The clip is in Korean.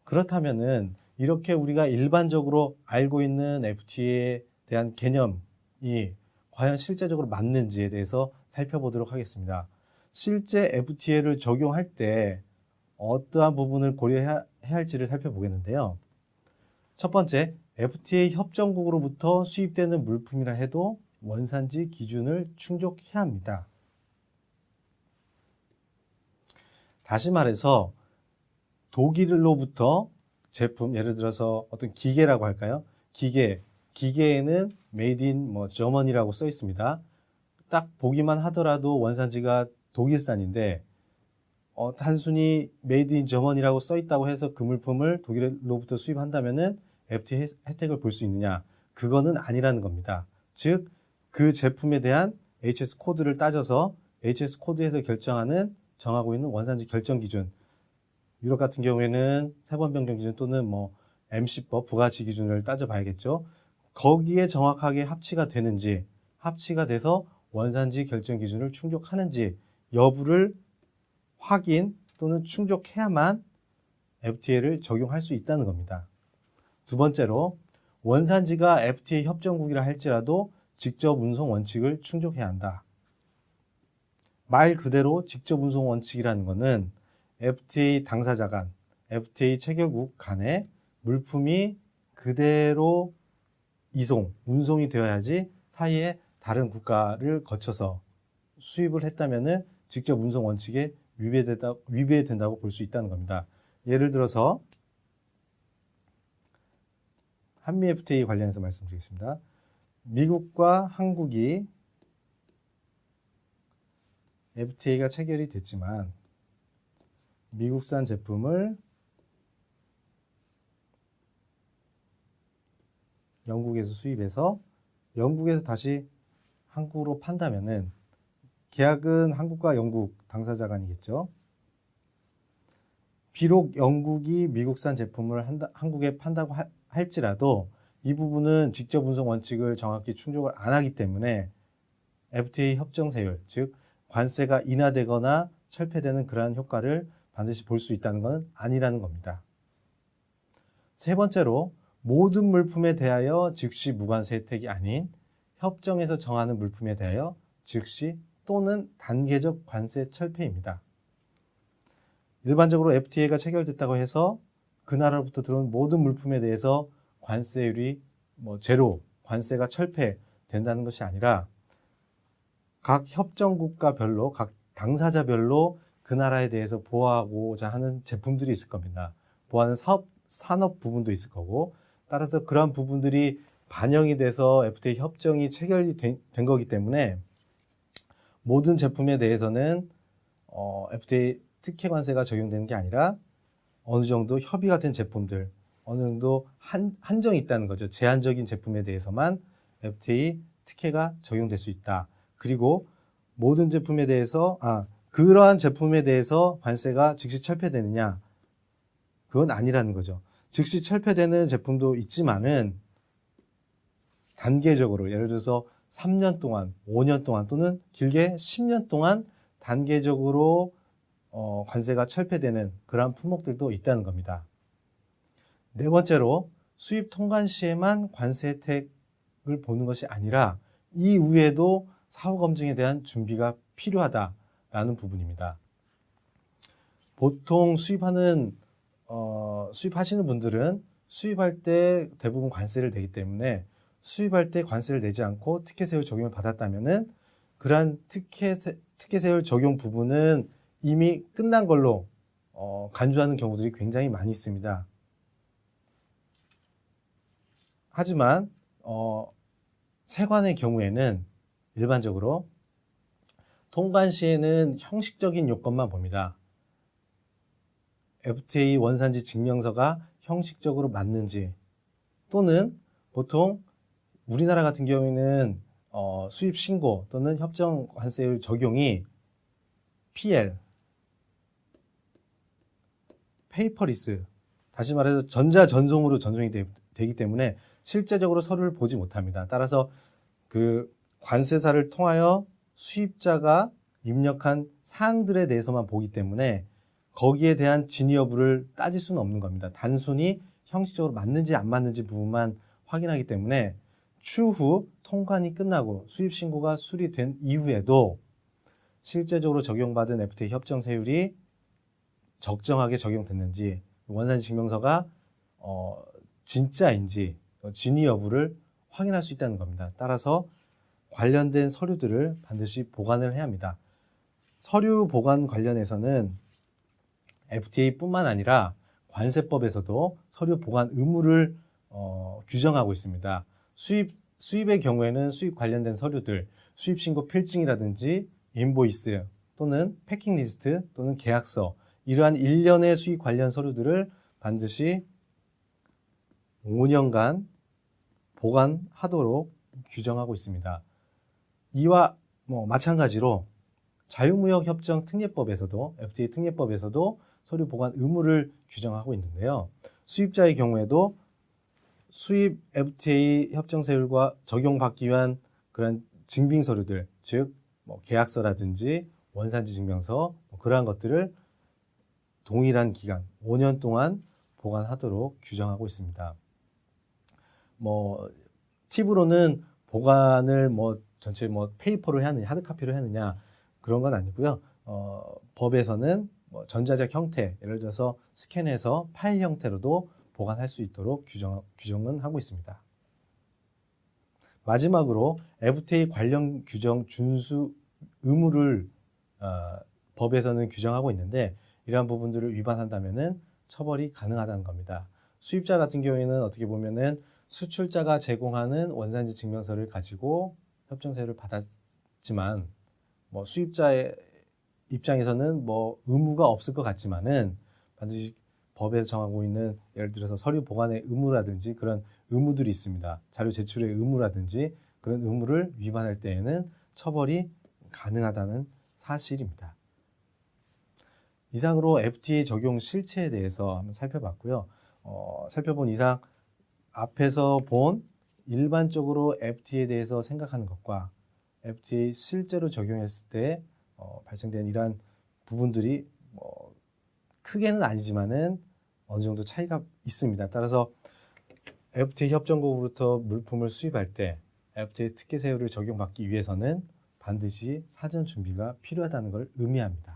그렇다면은 이렇게 우리가 일반적으로 알고 있는 FTA에 대한 개념이 과연 실제적으로 맞는지에 대해서 살펴보도록 하겠습니다. 실제 FTA를 적용할 때 어떠한 부분을 고려해야 할지를 살펴보겠는데요. 첫 번째, FTA 협정국으로부터 수입되는 물품이라 해도 원산지 기준을 충족해야 합니다. 다시 말해서 독일로부터 제품, 예를 들어서 어떤 기계라고 할까요? 기계에는 Made in Germany라고 써 있습니다. 딱 보기만 하더라도 원산지가 독일산인데 단순히 Made in Germany라고 써 있다고 해서 그 물품을 독일로부터 수입한다면은 FTA 혜택을 볼 수 있느냐? 그거는 아니라는 겁니다. 즉, 그 제품에 대한 HS 코드를 따져서 HS 코드에서 정하고 있는 원산지 결정 기준, 유럽 같은 경우에는 세번 변경 기준 또는 MC법 부가치 기준을 따져봐야겠죠. 거기에 정확하게 합치가 되는지, 합치가 돼서 원산지 결정 기준을 충족하는지 여부를 확인 또는 충족해야만 FTA를 적용할 수 있다는 겁니다. 두 번째로, 원산지가 FTA 협정국이라 할지라도 직접 운송 원칙을 충족해야 한다. 말 그대로 직접 운송 원칙이라는 것은 FTA 당사자 간, FTA 체결국 간에 물품이 그대로 운송이 되어야지 사이에 다른 국가를 거쳐서 수입을 했다면은 직접 운송 원칙에 위배된다고 볼 수 있다는 겁니다. 예를 들어서 한미 FTA 관련해서 말씀드리겠습니다. 미국과 한국이 FTA가 체결이 됐지만 미국산 제품을 영국에서 수입해서 영국에서 다시 한국으로 판다면은 계약은 한국과 영국 당사자 간이겠죠. 비록 영국이 미국산 제품을 한국에 판다고 할지라도 이 부분은 직접 운송 원칙을 정확히 충족을 안 하기 때문에 FTA 협정 세율, 즉 관세가 인하되거나 철폐되는 그러한 효과를 반드시 볼 수 있다는 건 아니라는 겁니다. 세 번째로, 모든 물품에 대하여 즉시 무관세 혜택이 아닌 협정에서 정하는 물품에 대하여 즉시 또는 단계적 관세 철폐입니다. 일반적으로 FTA가 체결됐다고 해서 그 나라로부터 들어온 모든 물품에 대해서 관세율이 제로, 관세가 철폐된다는 것이 아니라 각 협정국가별로, 각 당사자별로 그 나라에 대해서 보호하고자 하는 제품들이 있을 겁니다. 보호하는 산업 부분도 있을 거고, 따라서 그러한 부분들이 반영이 돼서 FTA 협정이 체결이 된 거기 때문에 모든 제품에 대해서는 FTA 특혜 관세가 적용되는 게 아니라 어느 정도 협의가 된 제품들, 어느 정도 한정이 있다는 거죠. 제한적인 제품에 대해서만 FTA 특혜가 적용될 수 있다. 그리고 모든 제품에 대해서 그러한 제품에 대해서 관세가 즉시 철폐되느냐? 그건 아니라는 거죠. 즉시 철폐되는 제품도 있지만은 단계적으로, 예를 들어서 3년 동안, 5년 동안 또는 길게 10년 동안 단계적으로 관세가 철폐되는 그러한 품목들도 있다는 겁니다. 네 번째로, 수입 통관 시에만 관세 혜택을 보는 것이 아니라 이후에도 사후 검증에 대한 준비가 필요하다라는 부분입니다. 보통 수입하시는 분들은 수입할 때 대부분 관세를 내기 때문에 수입할 때 관세를 내지 않고 특혜세율 적용을 받았다면은 그러한 특혜세율 적용 부분은 이미 끝난 걸로 간주하는 경우들이 굉장히 많이 있습니다. 하지만 세관의 경우에는 일반적으로 통관 시에는 형식적인 요건만 봅니다. FTA 원산지 증명서가 형식적으로 맞는지, 또는 보통 우리나라 같은 경우에는 수입 신고 또는 협정 관세율 적용이 PL, 페이퍼리스, 다시 말해서 전자전송으로 전송이 되기 때문에 실제적으로 서류를 보지 못합니다. 따라서 그 관세사를 통하여 수입자가 입력한 사항들에 대해서만 보기 때문에 거기에 대한 진위 여부를 따질 수는 없는 겁니다. 단순히 형식적으로 맞는지 안 맞는지 부분만 확인하기 때문에 추후 통관이 끝나고 수입 신고가 수리된 이후에도 실제적으로 적용받은 FTA 협정 세율이 적정하게 적용됐는지, 원산지 증명서가 진짜인지 진위 여부를 확인할 수 있다는 겁니다. 따라서 관련된 서류들을 반드시 보관을 해야 합니다. 서류 보관 관련해서는 FTA뿐만 아니라 관세법에서도 서류 보관 의무를 규정하고 있습니다. 수입의 경우에는 수입 관련된 서류들, 수입신고 필증이라든지 인보이스 또는 패킹 리스트 또는 계약서, 이러한 일련의 수입 관련 서류들을 반드시 5년간 보관하도록 규정하고 있습니다. 이와 마찬가지로 자유무역협정 특례법에서도, FTA 특례법에서도 서류 보관 의무를 규정하고 있는데요. 수입자의 경우에도 수입 FTA 협정 세율과 적용받기 위한 그런 증빙 서류들, 즉 계약서라든지 원산지 증명서, 그러한 것들을 동일한 기간 5년 동안 보관하도록 규정하고 있습니다. 팁으로는 보관을 전체 페이퍼로 해야 하느냐, 하드카피로 해야 하느냐, 그런 건 아니고요. 법에서는 전자적 형태, 예를 들어서 스캔해서 파일 형태로도 보관할 수 있도록 규정은 하고 있습니다. 마지막으로 FTA 관련 규정 준수 의무를 법에서는 규정하고 있는데, 이러한 부분들을 위반한다면은 처벌이 가능하다는 겁니다. 수입자 같은 경우에는 어떻게 보면은 수출자가 제공하는 원산지 증명서를 가지고 협정세율을 받았지만, 수입자의 입장에서는 의무가 없을 것 같지만은 반드시 법에서 정하고 있는, 예를 들어서 서류 보관의 의무라든지 그런 의무들이 있습니다. 자료 제출의 의무라든지 그런 의무를 위반할 때에는 처벌이 가능하다는 사실입니다. 이상으로 FTA 적용 실체에 대해서 한번 살펴봤고요. 살펴본 이상 앞에서 본 일반적으로 FTA에 대해서 생각하는 것과 FTA 실제로 적용했을 때 발생된 이러한 부분들이 크게는 아니지만은 어느 정도 차이가 있습니다. 따라서 FTA 협정국으로부터 물품을 수입할 때 FTA 특례 세율을 적용받기 위해서는 반드시 사전 준비가 필요하다는 걸 의미합니다.